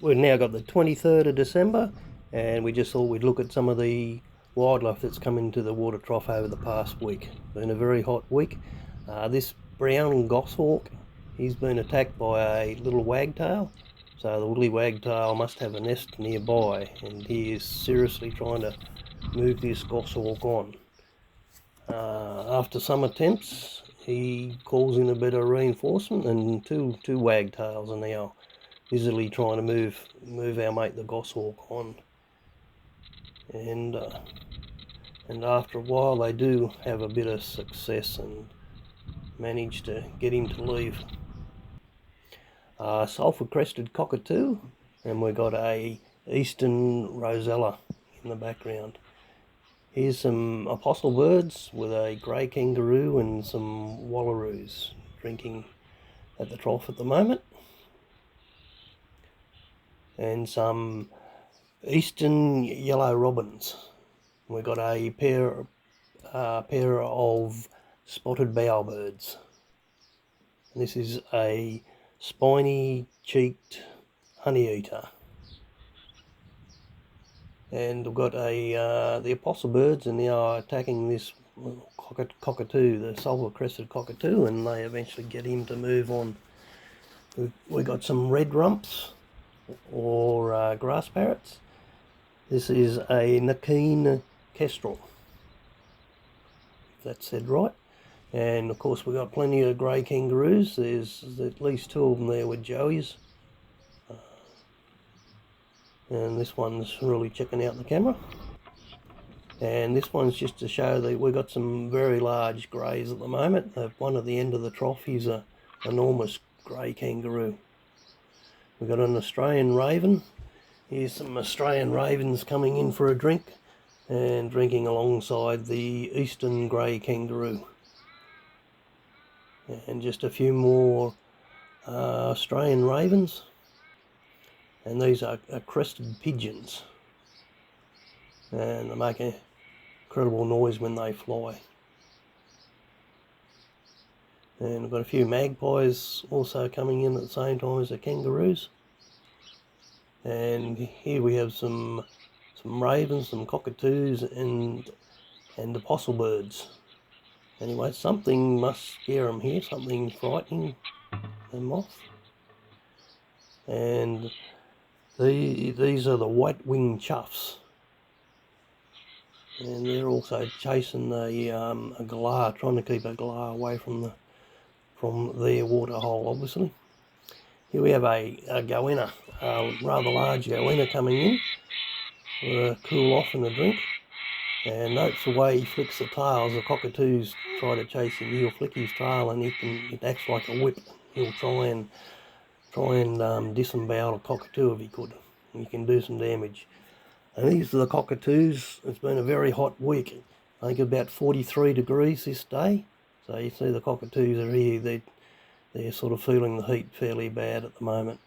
We've now got the 23rd of December, and we just thought we'd look at some of the wildlife that's come into the water trough over the past week. Been a very hot week. This brown goshawk, he's been attacked by a little wagtail. So the Willie Wagtail must have a nest nearby, and he is seriously trying to move this goshawk on. After some attempts, he calls in a bit of reinforcement, and two wagtails are now busily trying to move our mate the goshawk on. And after a while they do have a bit of success and manage to get him to leave. Sulphur-crested cockatoo, and we've got a eastern rosella in the background. Here's some apostle birds with a grey kangaroo and some wallaroos drinking at the trough at the moment. And some eastern yellow robins. We've got a pair of spotted bowerbirds. This is a spiny-cheeked honeyeater. And we've got the apostle birds, and they are attacking this cockatoo, the sulphur-crested cockatoo, and they eventually get him to move on. We've got some red rumps, or grass parrots. This is a Nakeen kestrel, if that's said right. And of course we've got plenty of grey kangaroos. There's at least two of them there with joeys. And this one's really checking out the camera. And this one's just to show that we've got some very large greys at the moment. One at the end of the trough is an enormous grey kangaroo. We've got an Australian raven. Here's some Australian ravens coming in for a drink and drinking alongside the eastern grey kangaroo. And just a few more Australian ravens. And these are crested pigeons. And they make an incredible noise when they fly. And we've got a few magpies also coming in at the same time as the kangaroos. And here we have some ravens, some cockatoos, and apostle birds. Anyway, something must scare them here, something frightening them off. And these are the white-winged choughs. And they're also chasing a galah, trying to keep a galah away from their water hole, obviously. Here we have a goanna, a rather large goanna coming in for a cool off and a drink. And notice the way he flicks the tails. The cockatoos try to chase him. He'll flick his tail, and it acts like a whip. He'll try and disembowel a cockatoo if he could. He can do some damage. And these are the cockatoos. It's been a very hot week. I think about 43 degrees this day. So you see the cockatoos are here. They're sort of feeling the heat fairly bad at the moment.